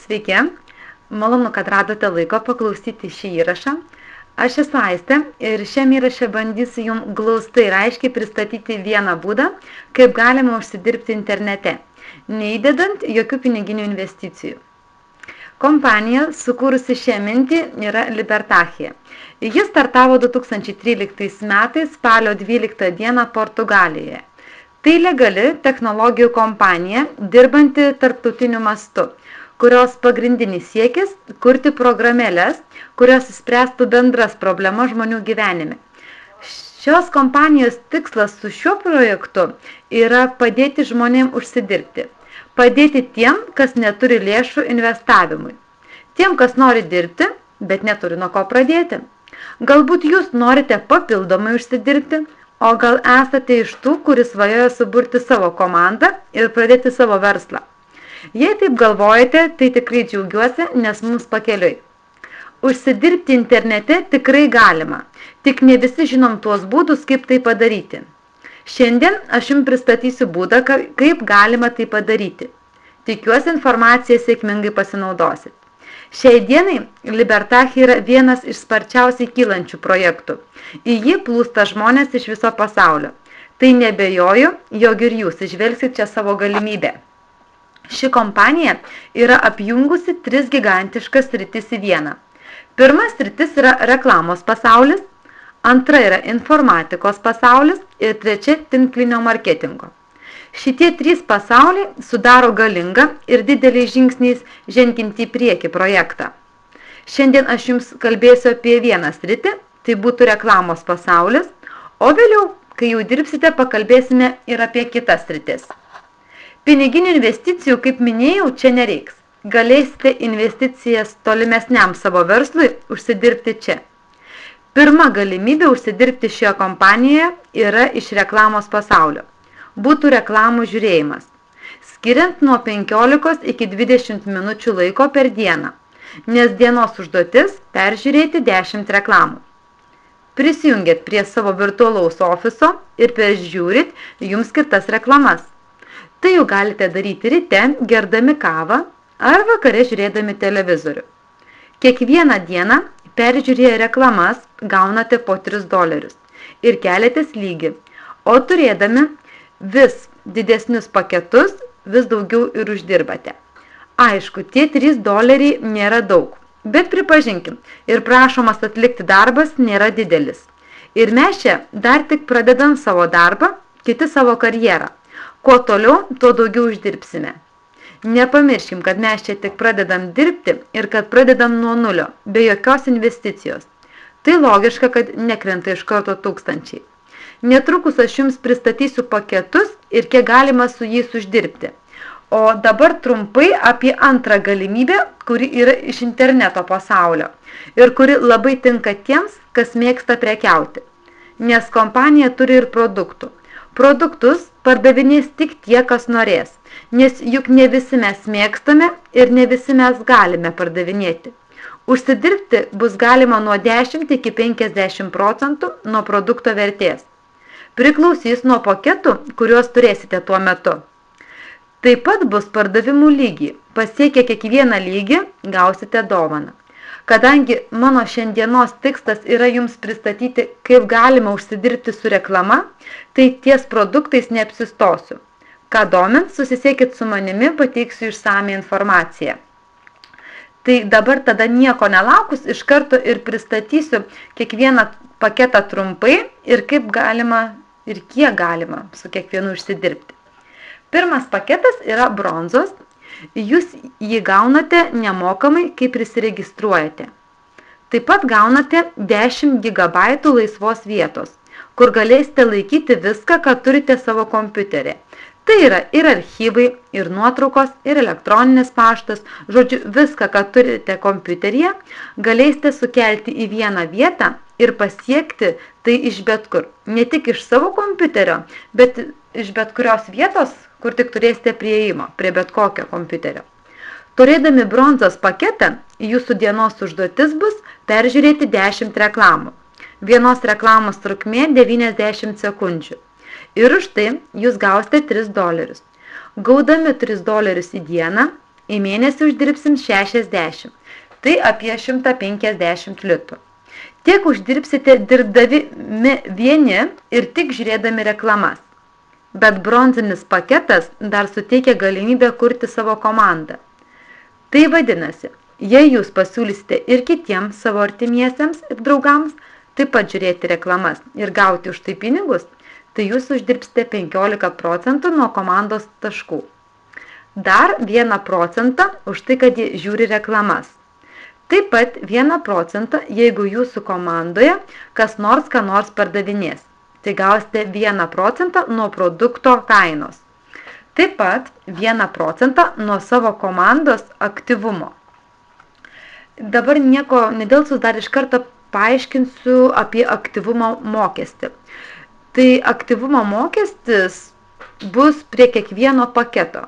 Sveiki, malonu, kad radote laiko paklausyti šį įrašą. Aš esu Aistė ir šiame įraše bandysiu jums glaustai ir aiškiai pristatyti vieną būdą, kaip galima užsidirbti internete, neįdedant jokių piniginių investicijų. Kompanija, sukūrusi šią mintį, yra Libertachija. Ji startavo 2013 metais spalio 12 dieną Portugalijoje. Tai legali technologijų kompanija, dirbanti tarptautiniu mastu, kurios pagrindinis siekis – kurti programėles, kurios spręstų bendras problemas žmonių gyvenime. Šios kompanijos tikslas su šiuo projektu yra padėti žmonėms užsidirbti. Padėti tiem, kas neturi lėšų investavimui. Tiem, kas nori dirbti, bet neturi nuo ko pradėti. Galbūt jūs norite papildomai užsidirbti, o gal esate iš tų, kuris svajoja suburti savo komandą ir pradėti savo verslą. Jei taip galvojate, tai tikrai džiaugiuosi, nes mums pakeliui. Užsidirbti internete tikrai galima, tik ne visi žinom tuos būdus, kaip tai padaryti. Šiandien aš jums pristatysiu būdą, kaip galima tai padaryti. Tikiuosi, informaciją sėkmingai pasinaudosit. Šiai dienai Libertachija yra vienas iš sparčiausiai kylančių projektų. Į jį plūsta žmonės iš viso pasaulio. Tai nebejoju, jog ir jūs išvelgsit čia savo galimybę. Ši kompanija yra apjungusi 3 gigantiškas sritis į vieną. Pirma sritis yra reklamos pasaulis, antra yra informatikos pasaulis ir trečia tinklinio marketingo. Šitie 3 pasauliai sudaro galingą ir dideliais žingsniais žengiantį į priekį projektą. Šiandien aš jums kalbėsiu apie vieną sritį, tai būtų reklamos pasaulis, o vėliau, kai jau dirbsite, pakalbėsime ir apie kitas sritis. Piniginių investicijų, kaip minėjau, čia nereiks. Galėsite investicijas tolimesniam savo verslui užsidirbti čia. Pirma galimybė užsidirbti šioje kompanijoje yra iš reklamos pasaulio. Būtų reklamų žiūrėjimas, skiriant nuo 15 iki 20 minučių laiko per dieną, nes dienos užduotis peržiūrėti 10 reklamų. Prisijungėt prie savo virtualaus ofiso ir peržiūrit jums skirtas reklamas. Tai jau galite daryti ryte, gerdami kavą ar vakare žiūrėdami televizorių. Kiekvieną dieną peržiūrėję reklamas gaunate po $3 ir keliatės lygį, o turėdami vis didesnius paketus vis daugiau ir uždirbate. Aišku, tie $3 nėra daug, bet pripažinkim, ir prašomas atlikti darbas nėra didelis. Ir mes čia dar tik pradedam savo darbą, kiti savo karjerą. Kuo toliau, tuo daugiau uždirbsime. Nepamirškim, kad mes čia tik pradedam dirbti ir kad pradedam nuo nulio, be jokios investicijos. Tai logiška, kad nekrenta iš karto tūkstančiai. Netrukus aš jums pristatysiu paketus ir kiek galima su jais uždirbti. O dabar trumpai apie antrą galimybę, kuri yra iš interneto pasaulio ir kuri labai tinka tiems, kas mėgsta prekiauti. Nes kompanija turi ir produktų. Produktus pardavinės tik tie, kas norės, nes juk ne visi mes mėgstame ir ne visi mes galime pardavinėti. Užsidirbti bus galima nuo 10 iki 50% nuo produkto vertės. Priklausys nuo paketų, kuriuos turėsite tuo metu. Taip pat bus pardavimų lygiai. Pasiekę kiekvieną lygį, gausite dovaną. Kadangi mano šiandienos tikslas yra jums pristatyti, kaip galima užsidirbti su reklama, tai ties produktais neapsistosiu. Ką domint, susisiekit su manimi, pateiksiu išsamią informaciją. Tai dabar tada nieko nelaukus, iš karto ir pristatysiu kiekvieną paketą trumpai ir kaip galima ir kiek galima su kiekvienu užsidirbti. Pirmas paketas yra bronzos. Jūs jį gaunate nemokamai, kai prisiregistruojate. Taip pat gaunate 10 GB laisvos vietos, kur galėsite laikyti viską, ką turite savo kompiuterį. Tai yra ir archyvai, ir nuotraukos, ir elektroninis paštas, žodžiu, viską, ką turite kompiuteryje, galėsite sukelti į vieną vietą ir pasiekti tai iš bet kur. Ne tik iš savo kompiuterio, bet iš bet kurios vietos, kur tik turėsite prieimą prie bet kokio kompiuterio. Turėdami bronzos paketą, jūsų dienos užduotis bus peržiūrėti 10 reklamų. Vienos reklamos trukmė 90 sekundžių. Ir už tai jūs gausite $3. Gaudami $3 į dieną, į mėnesį uždirbsim 60, tai apie 150 litų. Tiek uždirbsite dirbdami vieni ir tik žiūrėdami reklamas. Bet bronzinis paketas dar suteikia galimybę kurti savo komandą. Tai vadinasi, jei jūs pasiūlysite ir kitiems savo artimiesiems ir draugams taip pat žiūrėti reklamas ir gauti už tai pinigus, tai jūs uždirbsite 15% nuo komandos taškų. Dar 1% už tai, kad jie žiūri reklamas. Taip pat 1%, jeigu jūsų komandoje kas nors ką nors pardavinės. Tai gausite 1% nuo produkto kainos. Taip pat 1% nuo savo komandos aktyvumo. Dabar nieko nedėlsus dar iš karto paaiškinsiu apie aktyvumo mokestį. Tai aktyvumo mokestis bus prie kiekvieno paketo.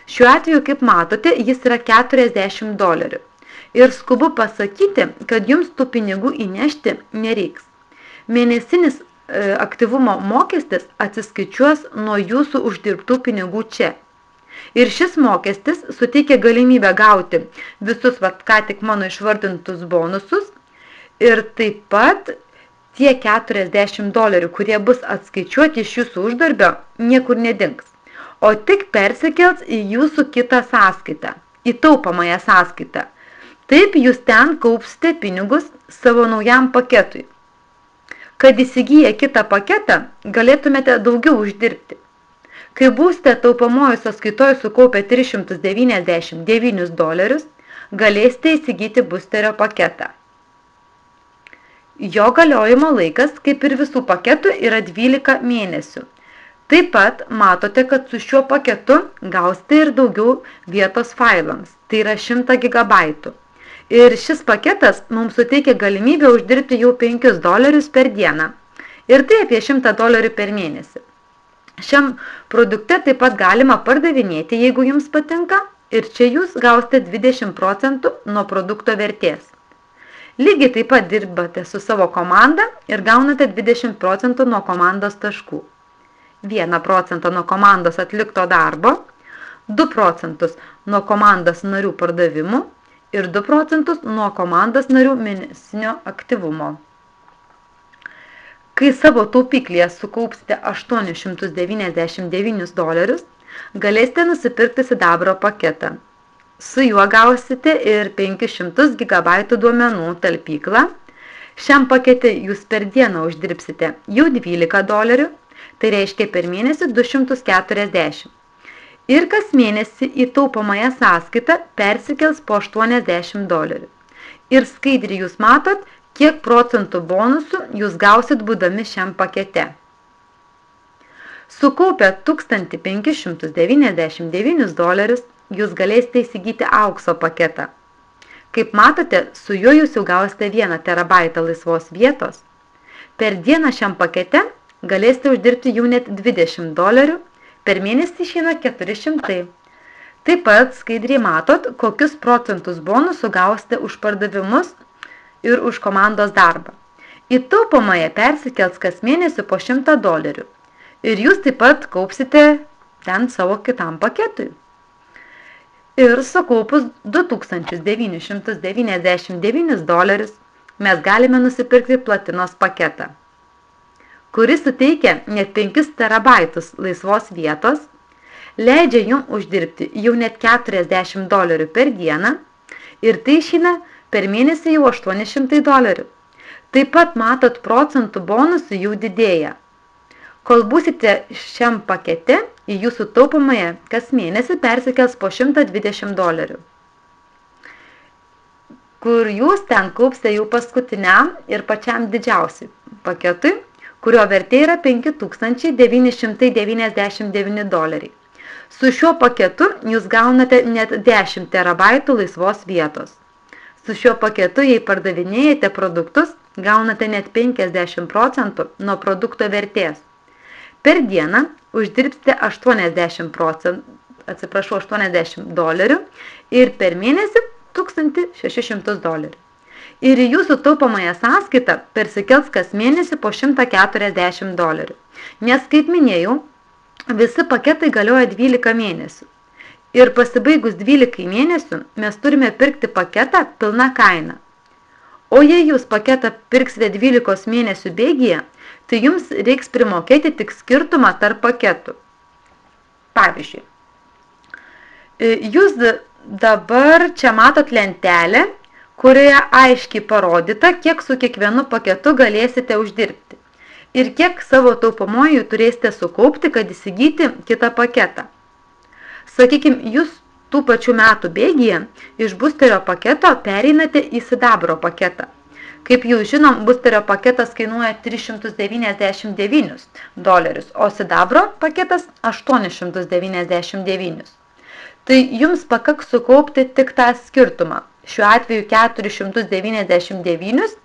Šiuo atveju, kaip matote, jis yra $40. Ir skubu pasakyti, kad jums tų pinigų įnešti nereiks. Mėnesinis aktyvumo mokestis atsiskaičiuos nuo jūsų uždirbtų pinigų čia. Ir šis mokestis suteikia galimybę gauti visus ką tik mano išvardintus bonusus ir taip pat tie $40, kurie bus atskaičiuoti iš jūsų uždarbio, niekur nedings, o tik persikels į jūsų kitą sąskaitą, į taupomąją sąskaitą. Taip jūs ten kaupsite pinigus savo naujam paketui. Kad įsigiję kitą paketą, galėtumėte daugiau uždirbti. Kai būsite taupomojų sąskaitoje sukaupę $399, galėsite įsigyti busterio paketą. Jo galiojimo laikas, kaip ir visų paketų, yra 12 mėnesių. Taip pat matote, kad su šiuo paketu gausite ir daugiau vietos failams, tai yra 100 GB. Ir šis paketas mums suteikia galimybę uždirbti jau $5 per dieną. Ir tai apie $100 per mėnesį. Šiam produkte taip pat galima pardavinėti, jeigu jums patinka, ir čia jūs gausite 20% nuo produkto vertės. Lygiai taip pat dirbate su savo komanda ir gaunate 20% nuo komandos taškų. 1% nuo komandos atlikto darbo, 2% nuo komandos narių pardavimų, ir 2% nuo komandos narių mėnesinio aktyvumo. Kai savo taupyklėje sukaupsite $899, galėsite nusipirkti sidabro paketą. Su juo gausite ir 500 GB duomenų talpyklą. Šiam pakete jūs per dieną uždirbsite jau $12, tai reiškia per mėnesį 240. Ir kas mėnesį į taupomąją sąskaitą persikels po $80. Ir skaidriai jūs matot, kiek procentų bonusų jūs gausit būdami šiam pakete. Sukaupę $1599, jūs galėsite įsigyti aukso paketą. Kaip matote, su juo jūs jau gausite 1 terabaitą laisvos vietos. Per dieną šiam pakete galėsite uždirbti jau net $20, per mėnesį išeina 400. Taip pat skaidriai matot, kokius procentus bonusų gausite už pardavimus ir už komandos darbą. Į taupomąją persikels kas mėnesį po $100 ir jūs taip pat kaupsite ten savo kitam paketui. Ir sukaupus $2999 mes galime nusipirkti platinos paketą, kuris suteikia net 5 terabaitus laisvos vietos, leidžia jums uždirbti jau net $40 per dieną ir tai išeina per mėnesį jau $800. Taip pat matot, procentų bonusų jau didėja. Kol būsite šiam pakete, į jūsų taupomąją kas mėnesį persikels po $120, kur jūs ten kaupsite jau paskutiniam ir pačiam didžiausiai paketui, kurio vertė yra $5999. Su šiuo paketu jūs gaunate net 10 terabaitų laisvos vietos. Su šiuo paketu, jei pardavinėjate produktus, gaunate net 50% nuo produkto vertės. Per dieną uždirbsite $80 ir per mėnesį $1600. Ir į jūsų taupomąją sąskaitą persikels kas mėnesį po $140. Nes, kaip minėjau, visi paketai galioja 12 mėnesių. Ir pasibaigus 12 mėnesių mes turime pirkti paketą pilna kaina. O jei jūs paketą pirksite 12 mėnesių bėgyje, tai jums reiks primokėti tik skirtumą tarp paketų. Pavyzdžiui, jūs dabar čia matot lentelę, kurioje aiškiai parodyta, kiek su kiekvienu paketu galėsite uždirbti ir kiek savo taupomojų turėsite sukaupti, kad įsigyti kitą paketą. Sakykime, jūs tų pačių metų bėgyje iš busterio paketo pereinate į sidabro paketą. Kaip jau žinom, busterio paketas kainuoja $399, o sidabro paketas $899. Tai jums pakaks sukaupti tik tą skirtumą, šiuo atveju 499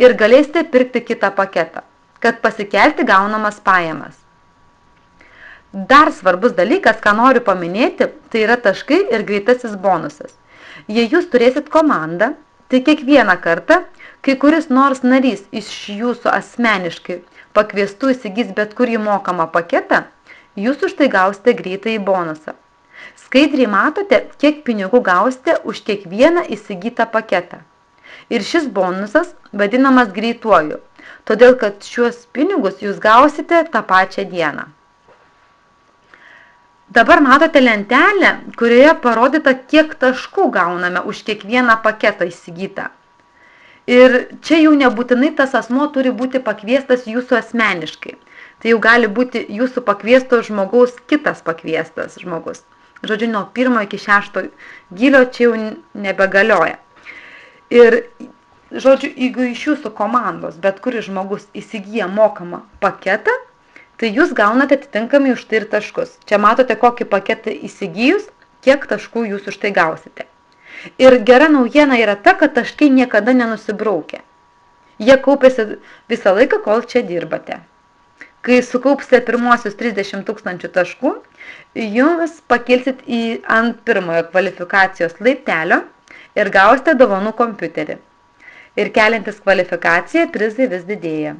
ir galėsite pirkti kitą paketą, kad pasikelti gaunamas pajamas. Dar svarbus dalykas, ką noriu paminėti, tai yra taškai ir greitasis bonusas. Jei jūs turėsit komandą, tai kiekvieną kartą, kai kuris nors narys iš jūsų asmeniškai pakviestų įsigys bet kurį mokamą paketą, jūs už tai gausite greitąjį bonusą. Skaidriai matote, kiek pinigų gausite už kiekvieną įsigytą paketą. Ir šis bonusas vadinamas greituoju, todėl kad šiuos pinigus jūs gausite tą pačią dieną. Dabar matote lentelę, kurioje parodyta, kiek taškų gauname už kiekvieną paketą įsigytą. Ir čia jau nebūtinai tas asmuo turi būti pakviestas jūsų asmeniškai. Tai jau gali būti jūsų pakviesto žmogaus kitas pakviestas žmogus. Žodžiu, nuo 1 iki 6 gylio čia jau nebegalioja. Ir, žodžiu, jeigu iš jūsų komandos bet kuris žmogus įsigyja mokamą paketą, tai jūs gaunate atitinkamai už tai ir taškus. Čia matote, kokį paketą įsigijus, kiek taškų jūs už tai gausite. Ir gera naujiena yra ta, kad taškai niekada nenusibraukia. Jie kaupėsi visą laiką, kol čia dirbate. Kai sukaupsite pirmuosius 30 000 taškų, jūs pakilsit ant pirmojo kvalifikacijos laiptelio ir gausite dovanų kompiuterį. Ir keliantis kvalifikaciją, prizai vis didėja.